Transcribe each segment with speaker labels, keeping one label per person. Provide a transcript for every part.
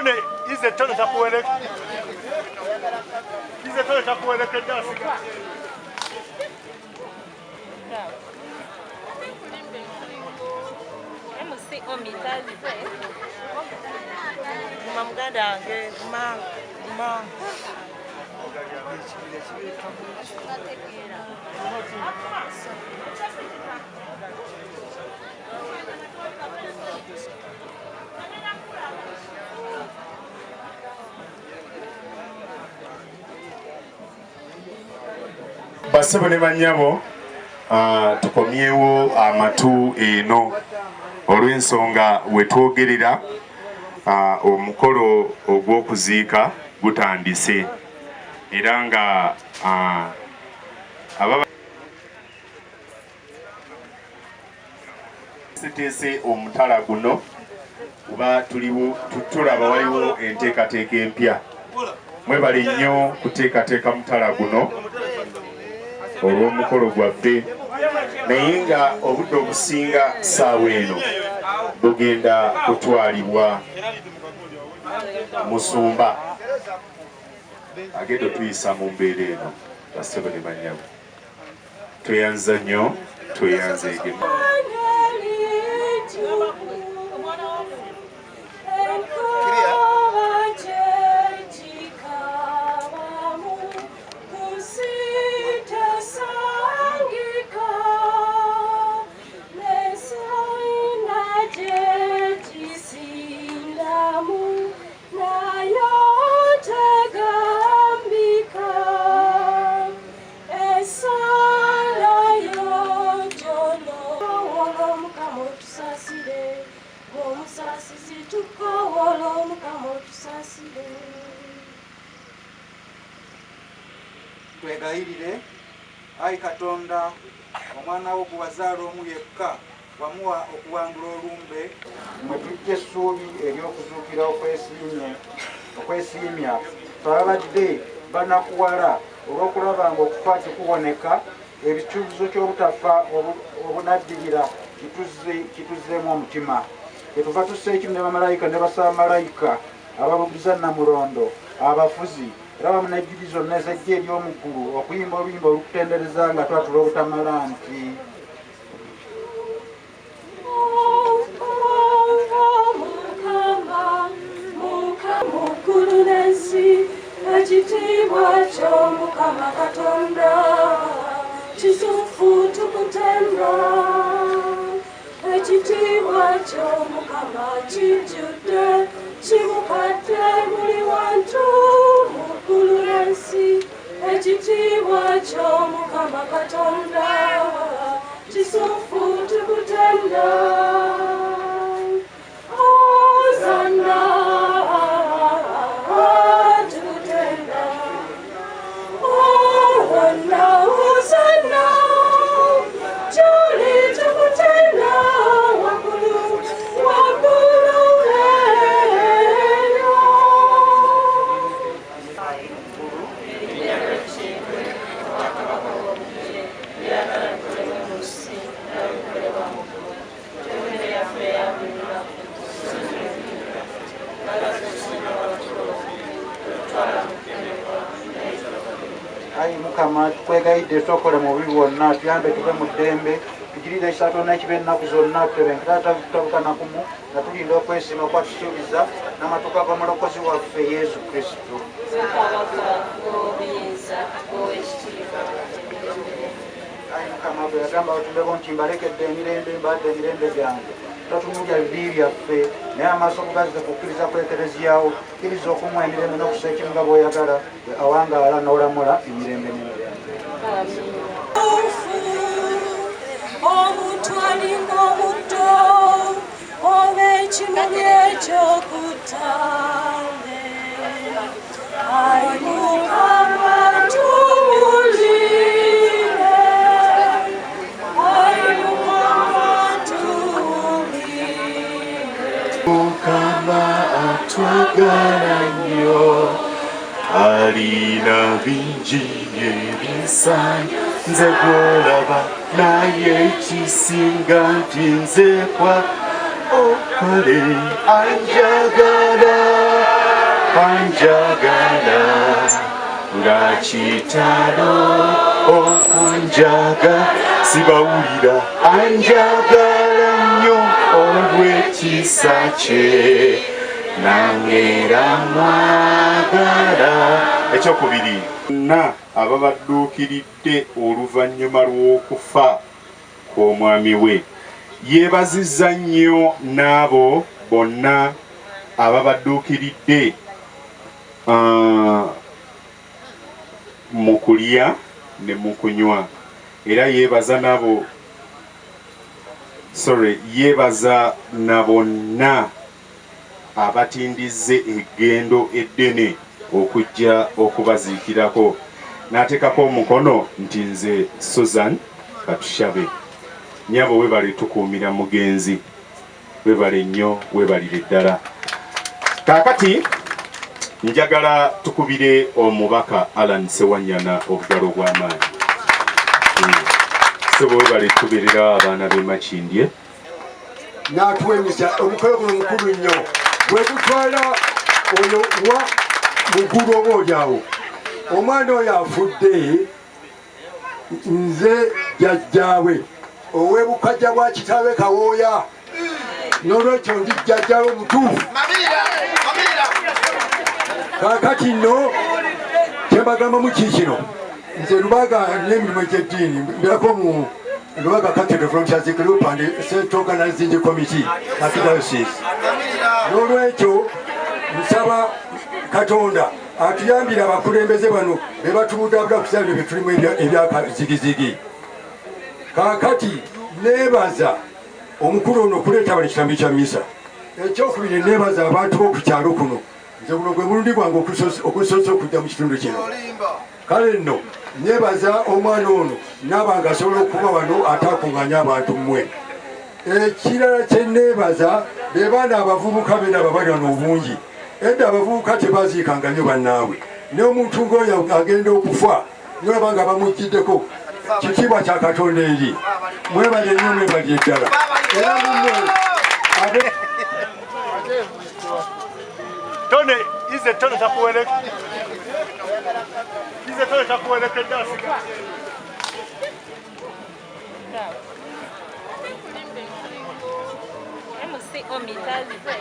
Speaker 1: Tone ize tone takueleka. Ize tone takueleka dasika.
Speaker 2: MC omitazi kwe. Mamgada nge ma.
Speaker 3: Basebo ne banyabo tukomyewo amatu eno olw'ensonga wetwogerera omukolo ogw'okuziika gutandise era nga ababa sitese omutala guno kuba tulaba waliwo enteekateeka empya mwebale nnyo kuteekateeka mutala guno olw'omukolo gwaffe naye nga obudde obusinga ssaawa eno bugenda kutwalibwa Musumba agenda tuyisa mu mbeera eno basebo ne banyabo tweyanza nnyo tweyanze egema
Speaker 4: twegayirire ayi Katonda omwana wo gwazaala omu yekka wamuwa okuwangula olumbe mwe tujja essuubi ery'okuzuukira okwesiimya twabadde banakuwala olw'okulaba nga okufa kikuboneka ebicuuzo ky'obutafa obunaddirira kituzzeemu omutima kyetuva tussa ekimu ne bamalayika ne basabamalayika ababugiza Namulondo abafuzi era bamunejjiri zonna ez'eggye ery'omuggulu okuyimba oluyimba olukutendereza nga twatula obutamala nti
Speaker 5: muggulu n'ensi ekitiibwa ky'Omukama Katonda kituufu tukutenda ekitiibwa ky'Omukama kijjudde kibukadde buli wantu muggulu n'ensi ekitiibwa ky'Omukama Katonda kituufu tukutenda
Speaker 4: ayi Mukama tukwegayidde tokole mu bubi bwonna tuyambe tuve mu ddembe tugirire ekisa n'ekiba ennaku zonna tutebenkera tutabukana kumu nga tulinda okwesiima kwatusuubiza n'amatuka g'omulokozi waffe Yesu Kristo. ayi Mukama bwe yagamba batumbeko nti mbalekedde emirembe mbadde emirembe gyange totunulya bibi byaffe naye amaaso bugazize kukkiriza kwekerezyawo kkiriza okumuwa emirembe n'okusa ekimu nga bw'oyagala awangaala n'olamula emirembe n'emirembe.
Speaker 5: omuntu alinga omuddo oba ekimuli eky'okutale ayi Mukama tuwulire ayi Mukama tuwulire
Speaker 3: Mukama atwagala nnyo alina bingi ebisaanyi nze gw'olaba naye ekisinga nti nze kwa okole anjagala anjagala nga kitalo okunjaga sibawulira anjagala nnyo olw'ekisa kye nangera mwagala. Ekyokubiri, bonna ababadduukiridde oluvannyuma lw'okufa kw'omwami we yeebazizza nnyo n'abo bonna ababadduukiridde mu kulya ne mu kunywa, era yeebaza na bonna abatindizze eggendo eddene okujja okubaziikirako. N'ateekako omukono nti nze Susan Katushabe. Nnyabo webale tukuumira mugenzi, webale nnyo, webalire ddala. Kaakati njagala tukubire omubaka Alan Sewanyana obugalo bw'amaanyi. Sebo webale tubeerera abaana b'e Makindye.
Speaker 6: N'atuwenyisa omukolo guno mukulu nnyo. Bwe tutwala oyo wa mukulu oba olyawo omwana oyo afudde, nze jjajjaawe ow'ebukajja bwa kitaawe Kawooya, n'olwekyo ndi jjajjaawe mutuufu. Kaakati nno kyembagamba mu kiikino, nze Lubaga n'emirimu egy'eddiini mbeerako mu Lubaga Cathedral Volunteers Group and State Organizing Committee Archdiocese. N'olwekyo nsaba Katonda atuyambire abakulembeze bano be batubudabula ku kyalo bye tulimu ebyakazigizigi. Kaakati neebaza omukulu ono okuleeta bali kitambi kya mmisa. Ekyokubiri neebaza abantu b'oku kyalo kuno, nze guno gwe mulundi gwange okusoose okujja mu kitundu kino. Kale nno neebaza omwana ono n'abanga asobola okuba wano ataakuŋŋaanya abantu mmwe. Ekirala kye neebaza be baana abavubuka beena ababali wano obungi. Edda abavubuka tebaziikanga nnyo bannaabwe, n'omuntu ng'oyo agenda okufa nolaba nga bamuggiddeko. Kitiibwa kya Katonda eri, mwebale nnyo, mwebalye ddala. Era munno
Speaker 1: Tone, hizi tone za kuelekea. Hizi tone za kuelekea Afrika.
Speaker 2: MC omitazi pe.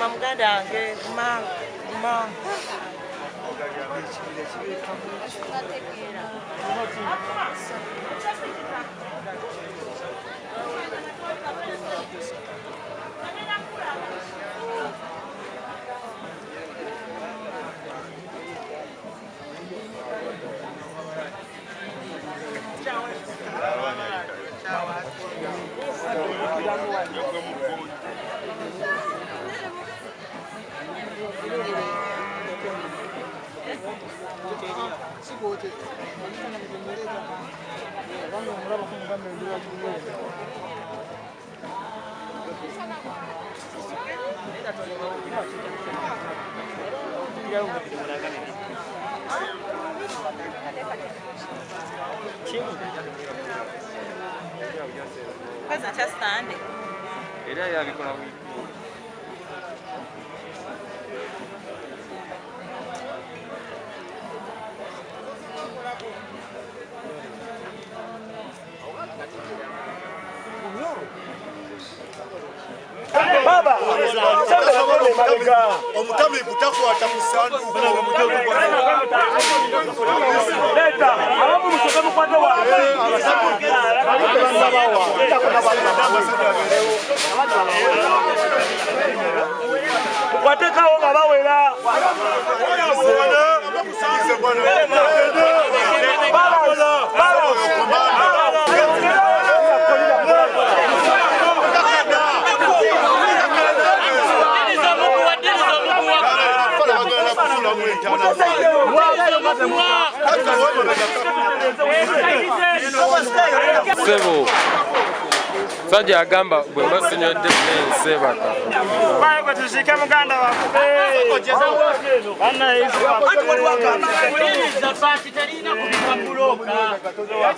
Speaker 2: Mamgada ange ma Kwanza cha stand.
Speaker 7: Era yabikola
Speaker 1: Baba, omutami kutakwata musandu leta abamu musoka mukwata wa watekawo nga bawera
Speaker 7: Sebo Sajja agamba bwe mbasinyodde ensebaka
Speaker 8: bayo kwe tushike muganda waffe bana hizo